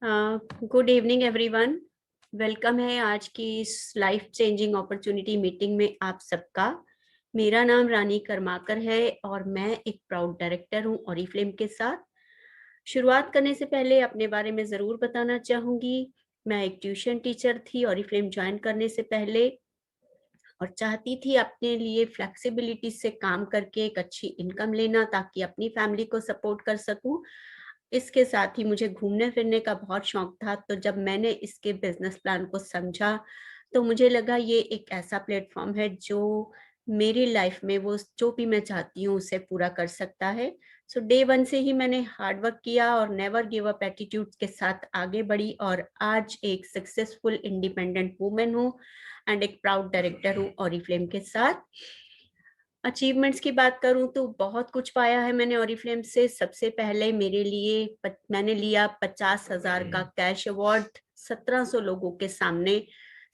Good evening everyone. Welcome है आज की इस लाइफ चेंजिंग अपॉर्चुनिटी मीटिंग में आप सबका। मेरा नाम रानी करमाकर है और मैं एक प्राउड डायरेक्टर हूं ऑरिफ्लेम के साथ। शुरुआत करने से पहले अपने बारे में ज़रूर बताना चाहूँगी। मैं एक ट्यूशन टीचर थी ऑरिफ्लेम ज्वाइन करने से पहले और चाहती थी अपने लिए फ्लेक्सिबिलिटी से काम करके एक अच्छी इनकम लेना ताकि अपनी फैमिली को सपोर्ट कर सकूं। इसके साथ ही मुझे घूमने फिरने का बहुत शौक था, तो जब मैंने इसके बिजनेस प्लान को समझा तो मुझे लगा ये एक ऐसा प्लेटफॉर्म है जो मेरी लाइफ में वो जो भी मैं चाहती हूँ उसे पूरा कर सकता है। सो डे वन से ही मैंने हार्ड वर्क किया और नेवर गिव अप एटीट्यूड के साथ आगे बढ़ी और आज एक सक्सेसफुल इंडिपेंडेंट वुमेन हूँ एंड एक प्राउड डायरेक्टर हूँ ऑरिफ्लेम के साथ। अचीवमेंट्स की बात करूं तो बहुत कुछ पाया है मैंने ऑरिफ्लेम से। सबसे पहले मेरे लिए मैंने लिया 50,000 का कैश अवार्ड 1700 लोगों के सामने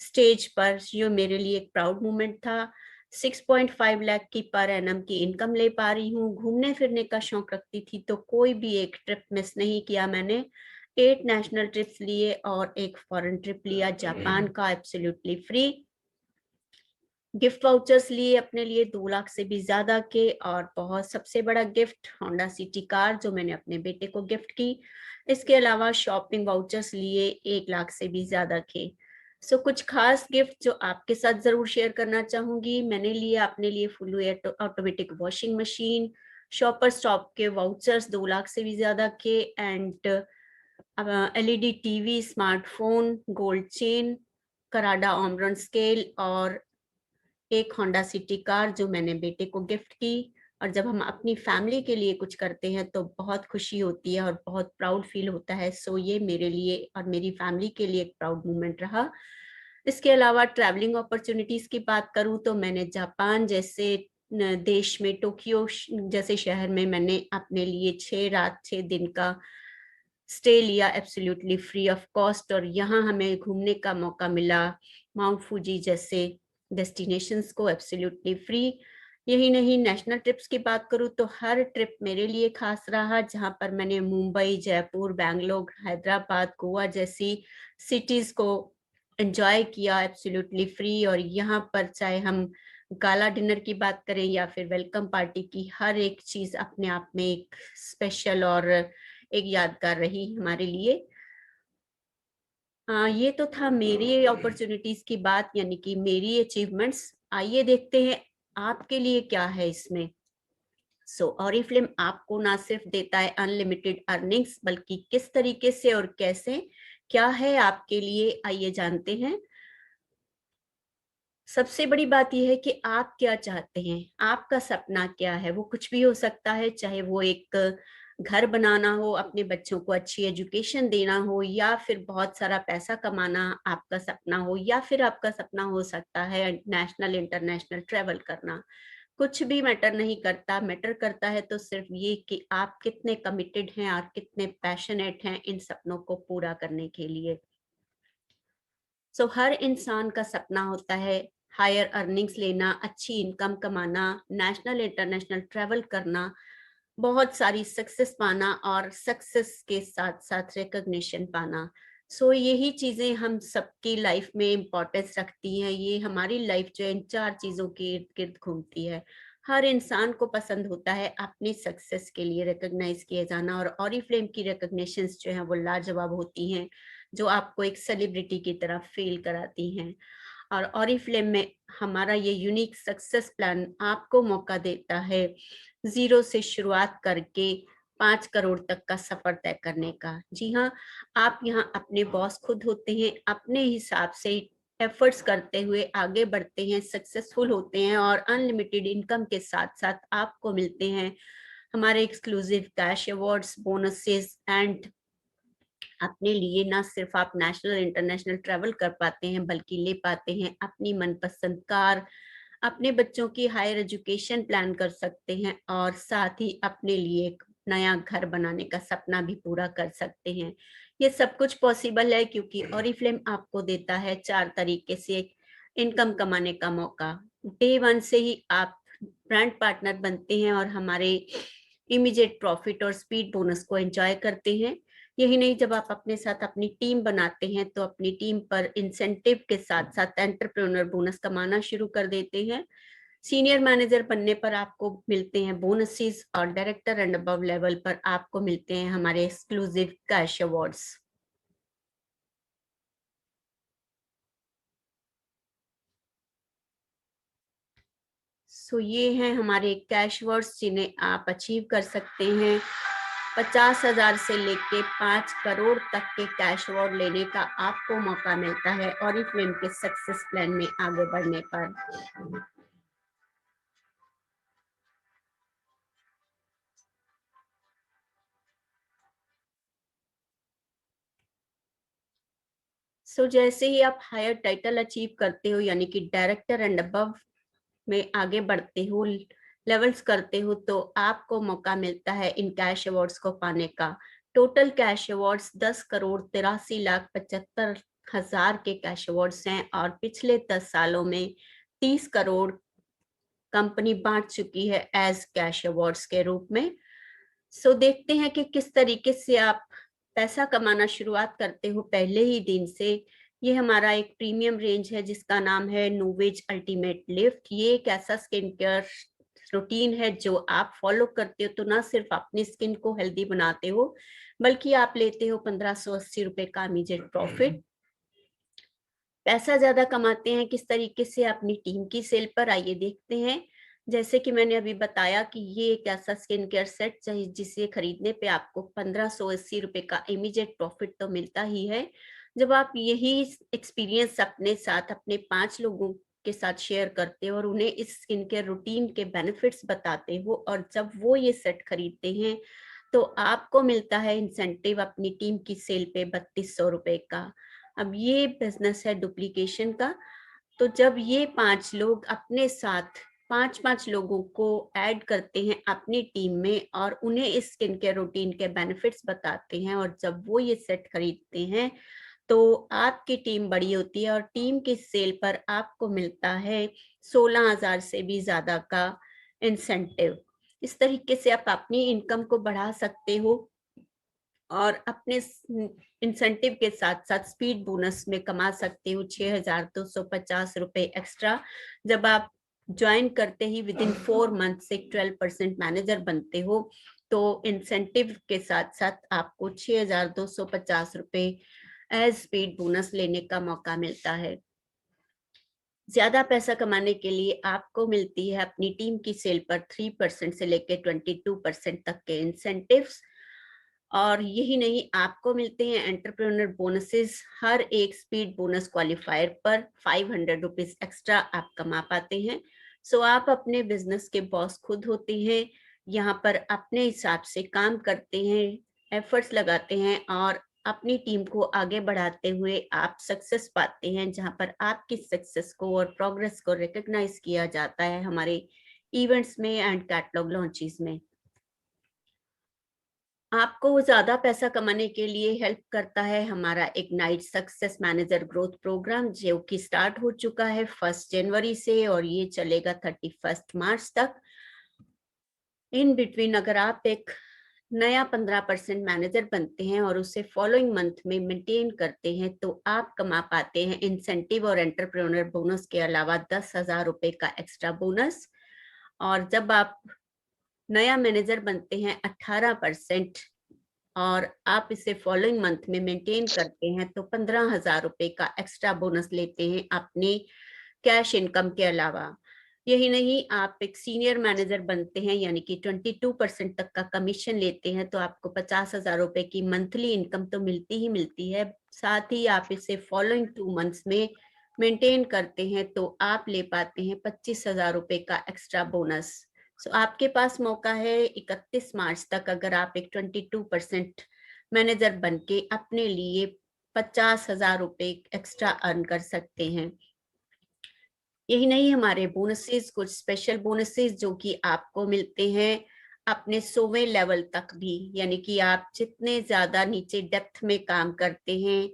स्टेज पर, जो मेरे लिए एक प्राउड मोमेंट था। 6.5 लाख की पर एनम की इनकम ले पा रही हूँ। घूमने फिरने का शौक रखती थी तो कोई भी एक ट्रिप मिस नहीं किया मैंने। 8 नेशनल ट्रिप्स लिए और एक फॉरेन ट्रिप लिया जापान का एब्सोल्युटली फ्री। गिफ्ट वाउचर्स लिए अपने लिए 2 लाख से भी ज्यादा के, और बहुत सबसे बड़ा गिफ्ट होंडा सिटी कार जो मैंने अपने बेटे को गिफ्ट की। इसके अलावा शॉपिंग वाउचर्स लिए 1 लाख से भी ज्यादा के। सो कुछ खास गिफ्ट जो आपके साथ जरूर शेयर करना चाहूंगी। मैंने लिया अपने लिए fully automatic washing machine, shopper stop के वाउचर्स 2 लाख से भी ज्यादा के, and LED TV, smartphone, gold chain, कराडा ऑमरन स्केल और एक होंडा सिटी कार जो मैंने बेटे को गिफ्ट की। और जब हम अपनी फैमिली के लिए कुछ करते हैं तो बहुत खुशी होती है और बहुत प्राउड फील होता है। सो ये मेरे लिए और मेरी फैमिली के लिए एक प्राउड मोमेंट रहा। इसके अलावा ट्रैवलिंग अपॉर्चुनिटीज की बात करूं तो मैंने जापान जैसे देश में टोक्यो जैसे शहर में मैंने अपने लिए 6 रात 6 दिन का स्टे लिया एब्सोल्युटली फ्री ऑफ कॉस्ट, और यहाँ हमें घूमने का मौका मिला माउंट फूजी जैसे डेस्टिनेशंस को एब्सोल्युटली फ्री। यही नहीं, नेशनल ट्रिप्स की बात करूँ तो हर ट्रिप मेरे लिए खास रहा, जहाँ पर मैंने मुंबई, जयपुर, बैंगलोर, हैदराबाद, गोवा जैसी सिटीज को एंजॉय किया एब्सोल्युटली फ्री। और यहाँ पर चाहे हम गाला डिनर की बात करें या फिर वेलकम पार्टी की, हर एक चीज अपने आप में एक स्पेशल और एक यादगार रही हमारे लिए। ये तो था मेरी अपॉर्चुनिटीज की बात, यानी कि मेरी अचीवमेंट्स। आइए देखते हैं आपके लिए क्या है इसमें। सो ऑरिफ्लेम आपको ना सिर्फ देता है अनलिमिटेड अर्निंग्स, बल्कि किस तरीके से और कैसे क्या है आपके लिए, आइए जानते हैं। सबसे बड़ी बात यह है कि आप क्या चाहते हैं, आपका सपना क्या है। वो कुछ भी हो सकता है, चाहे वो एक घर बनाना हो, अपने बच्चों को अच्छी एजुकेशन देना हो, या फिर बहुत सारा पैसा कमाना आपका सपना हो, या फिर आपका सपना हो सकता है नेशनल इंटरनेशनल ट्रेवल करना। कुछ भी मैटर नहीं करता, मैटर करता है तो सिर्फ ये कि आप कितने कमिटेड हैं और कितने पैशनेट हैं इन सपनों को पूरा करने के लिए। सो हर इंसान का सपना होता है हायर अर्निंग्स लेना, अच्छी इनकम कमाना, नेशनल इंटरनेशनल ट्रैवल करना, बहुत सारी सक्सेस पाना और सक्सेस के साथ साथ रिकॉग्निशन पाना। सो यही चीजें हम सबकी लाइफ में इम्पोर्टेंस रखती हैं। ये हमारी लाइफ जो है इन 4 चीजों के इर्द गिर्द घूमती है। हर इंसान को पसंद होता है अपनी सक्सेस के लिए रिकॉग्नाइज किया जाना, और ऑरिफ्लेम की रिकॉग्निशंस जो है वो लाजवाब होती हैं, जो आपको एक सेलिब्रिटी की तरह फील कराती हैं। और ऑरिफ्लेम में हमारा ये यूनिक सक्सेस प्लान आपको मौका देता है जीरो से शुरुआत करके 5 करोड़ तक का सफर तय करने का। जी हाँ, आप यहाँ अपने बॉस खुद होते हैं, अपने हिसाब से एफर्ट्स करते हुए आगे बढ़ते हैं, सक्सेसफुल होते हैं, और अनलिमिटेड इनकम के साथ साथ आपको मिलते हैं हमारे exclusive cash awards, bonuses and अपने लिए ना सिर्फ आप नेशनल इंटरनेशनल ट्रैवल कर पाते हैं, बल्कि ले पाते हैं अपनी मनपसंद कार, अपने बच्चों की हायर एजुकेशन प्लान कर सकते हैं, और साथ ही अपने लिए एक नया घर बनाने का सपना भी पूरा कर सकते हैं। ये सब कुछ पॉसिबल है क्योंकि ऑरिफ्लेम आपको देता है 4 तरीके से इनकम कमाने का मौका। डे वन से ही आप ब्रांड पार्टनर बनते हैं और हमारे इमीडिएट प्रॉफिट और स्पीड बोनस को एंजॉय करते हैं। यही नहीं, जब आप अपने साथ अपनी टीम बनाते हैं तो अपनी टीम पर इंसेंटिव के साथ साथ एंटरप्रेन्योर बोनस कमाना शुरू कर देते हैं। सीनियर मैनेजर बनने पर आपको मिलते हैं बोनसेस और डायरेक्टर एंड अबव लेवल पर आपको मिलते हैं हमारे एक्सक्लूसिव कैश अवार्ड्स। सो ये हैं हमारे कैश अवार्ड्स जिन्हें आप अचीव कर सकते हैं। 50,000 से लेके 5 करोड़ तक के कैश अवार्ड लेने का आपको मौका मिलता है ऑरिफ्लेम के सक्सेस प्लान में आगे बढ़ने पर। जैसे ही आप हायर टाइटल अचीव करते हो, यानी कि डायरेक्टर एंड अबव में आगे बढ़ते हो, लेवल्स करते हो, तो आपको मौका मिलता है इन कैश अवार्ड्स को पाने का। टोटल कैश अवार्ड्स 10,83,75,000 के कैश अवार्ड्स हैं और पिछले 10 सालों में 30 करोड़ कंपनी बांट चुकी है एज कैश अवार्ड्स के रूप में। देखते हैं कि किस तरीके से आप पैसा कमाना शुरुआत करते हो पहले ही दिन से। ये हमारा एक प्रीमियम रेंज है जिसका नाम है नोवेज अल्टीमेट लिफ्ट। ये एक ऐसा स्किन केयर रूटीन है जो आप फॉलो करते हो तो ना सिर्फ अपनी स्किन को हेल्दी बनाते हो, बल्कि आप लेते हो 1580 रुपए का इमीडिएट प्रॉफिट। पैसा ज्यादा कमाते हैं किस तरीके से, अपनी टीम की सेल पर आइए देखते हैं। जैसे कि मैंने अभी बताया कि ये एक ऐसा स्किन केयर सेट चाहिए जिसे खरीदने पे आपको 1580 रुपए का इमीडिएट प्रॉफिट तो मिलता ही है। जब आप यही एक्सपीरियंस अपने साथ अपने 5 लोगों के साथ शेयर करते हो और उन्हें इस स्किन केयर रूटीन के बेनिफिट्स बताते हो और जब वो ये सेट खरीदते हैं तो आपको मिलता है इंसेंटिव अपनी टीम की सेल पे 3200 रुपए का। अब ये बिजनेस है डुप्लीकेशन का। तो जब ये 5 लोग अपने साथ 5-5 लोगों को ऐड करते हैं अपनी टीम में और उन्हें इस स्किन केयर रूटीन के बेनिफिट्स बताते हैं और जब वो ये सेट खरीदते हैं तो आपकी टीम बड़ी होती है और टीम की सेल पर आपको मिलता है 16,000 से भी ज्यादा का इंसेंटिव। इस तरीके से आप अपनी इनकम को बढ़ा सकते हो और अपने इंसेंटिव के साथ साथ स्पीड बोनस में कमा सकते हो 6,250 रुपए एक्स्ट्रा। जब आप ज्वाइन करते ही विद इन 4 मंथ से 12% मैनेजर बनते हो तो इंसेंटिव के साथ साथ आपको 6,250 रुपए एज स्पीड बोनस लेने का मौका मिलता है। ज्यादा पैसा कमाने के लिए आपको मिलती है अपनी टीम की सेल पर 3% से लेकर 22% तक के इंसेंटिव्स। और यही नहीं, आपको मिलते हैं एंटरप्रेन्योर बोनसेस। हर एक स्पीड बोनस क्वालिफायर पर 500 रुपीज एक्स्ट्रा आप कमा पाते हैं। आप अपने बिजनेस के बॉस खुद होते हैं, यहाँ पर अपने हिसाब से काम करते हैं, एफर्ट्स लगाते हैं और अपनी टीम को आगे बढ़ाते हुए आप सक्सेस पाते हैं, जहां पर आपकी सक्सेस को और प्रोग्रेस को रिकॉग्नाइज किया जाता है हमारे इवेंट्स में एंड कैटलॉग लॉन्चेस में। आपको ज्यादा पैसा कमाने के लिए हेल्प करता है हमारा ignite success manager growth program, जो कि स्टार्ट हो चुका है 1 जनवरी से और ये चलेगा 31 मार्च तक। इन बिटवीन अगर आप एक नया 15% मैनेजर बनते हैं और उसे फॉलोइंग मंथ में मेंटेन करते हैं तो आप कमा पाते हैं इंसेंटिव और एंटरप्रेन्योर बोनस के अलावा 10,000 रुपए का एक्स्ट्रा बोनस। और जब आप नया मैनेजर बनते हैं 18% और आप इसे फॉलोइंग मंथ में मेंटेन करते हैं तो 15,000 रुपए का एक्स्ट्रा बोनस लेते हैं अपने कैश इनकम के अलावा। यही नहीं, आप एक सीनियर मैनेजर बनते हैं यानी कि 22% तक का कमीशन लेते हैं तो आपको 50,000 रुपए की मंथली इनकम तो मिलती ही मिलती है। साथ ही आप इसे फॉलोइंग 2 मंथ्स में मेंटेन करते हैं तो आप ले पाते हैं 25,000 रुपए का एक्स्ट्रा बोनस। आपके पास मौका है 31 मार्च तक, अगर आप एक 22% मैनेजर बन के अपने लिए 50,000 रुपए एक्स्ट्रा अर्न कर सकते हैं। यही नहीं, हमारे बोनसेस कुछ स्पेशल बोनसेस जो कि आपको मिलते हैं अपने 100वें लेवल तक भी, यानी कि आप जितने ज्यादा नीचे डेप्थ में काम करते हैं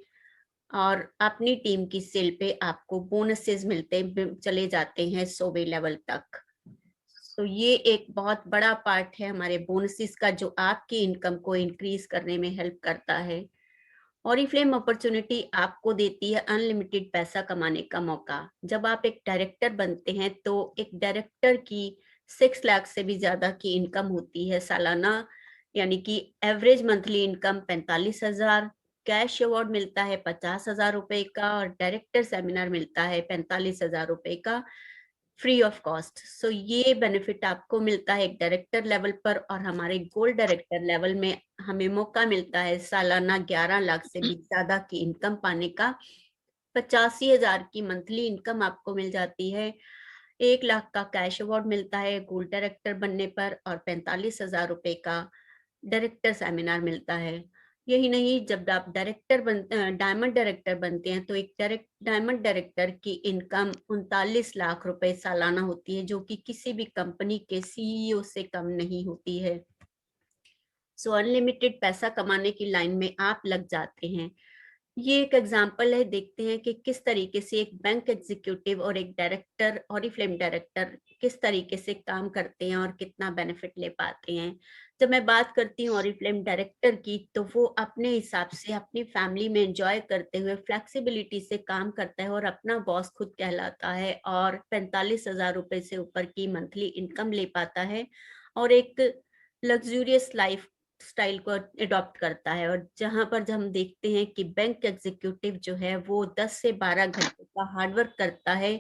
और अपनी टीम की सेल पे आपको बोनसेस मिलते चले जाते हैं 100वें लेवल तक। तो ये एक बहुत बड़ा पार्ट है हमारे बोनसेस का, जो आपकी इनकम को इंक्रीज करने में हेल्प करता है। ऑरिफ्लेम अपॉर्चुनिटी आपको देती है अनलिमिटेड पैसा कमाने का मौका। जब आप एक डायरेक्टर बनते हैं तो एक डायरेक्टर की 6 लाख से भी ज्यादा की इनकम होती है सालाना, यानी कि average monthly income 45,000। Cash award मिलता है 50,000 रुपए का और डायरेक्टर सेमिनार मिलता है 45,000 रुपए का, फ्री ऑफ कॉस्ट। सो ये बेनिफिट आपको मिलता है एक डायरेक्टर लेवल पर, और हमारे गोल्ड डायरेक्टर लेवल में हमें मौका मिलता है सालाना 11 लाख से भी ज्यादा की इनकम पाने का। 85,000 की मंथली इनकम आपको मिल जाती है, 1 लाख का कैश अवार्ड मिलता है गोल्ड डायरेक्टर बनने पर, और 45,000 रुपए का डायरेक्टर सेमिनार मिलता है। यही नहीं, जब आप डायमंड डायरेक्टर बनते हैं तो एक डायमंड डायरेक्टर की इनकम 39 लाख रुपए सालाना होती है, जो कि किसी भी कंपनी के सीईओ से कम नहीं होती है। सो अनलिमिटेड पैसा कमाने की लाइन में आप लग जाते हैं। ये एक एग्जाम्पल है, देखते हैं कि किस तरीके से एक बैंक एग्जीक्यूटिव और एक डायरेक्टर, ऑरिफ्लेम डायरेक्टर किस तरीके से काम करते हैं और कितना बेनिफिट ले पाते हैं। जब मैं बात करती हूँ ऑरिफ्लेम डायरेक्टर की, तो वो अपने हिसाब से अपनी फैमिली में एंजॉय करते हुए फ्लेक्सिबिलिटी से काम करता है और अपना बॉस खुद कहलाता है, और 45,000 रुपए से ऊपर की मंथली इनकम ले पाता है और एक लग्जूरियस लाइफ स्टाइल को अडॉप्ट करता है। और जहां पर जब हम देखते हैं कि बैंक एग्जीक्यूटिव जो है वो 10 से 12 घंटे का हार्डवर्क करता है,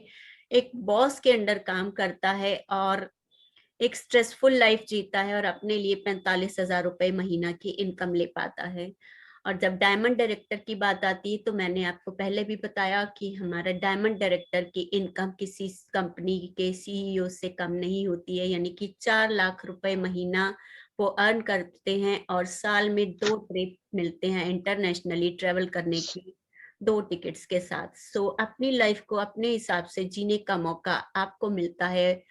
एक बॉस के अंडर काम करता है और एक स्ट्रेसफुल लाइफ जीता है और अपने लिए 45,000 रुपए महीना की इनकम ले पाता है। और जब डायमंड डायरेक्टर की बात आती है, तो मैंने आपको पहले भी बताया कि हमारा डायमंड डायरेक्टर की इनकम किसी कंपनी के सीईओ से कम नहीं होती है, यानी कि 4 लाख रुपए महीना वो अर्न करते हैं और साल में 2 ट्रिप मिलते हैं इंटरनेशनली ट्रेवल करने की, 2 टिकट्स के साथ। सो अपनी लाइफ को अपने हिसाब से जीने का मौका आपको मिलता है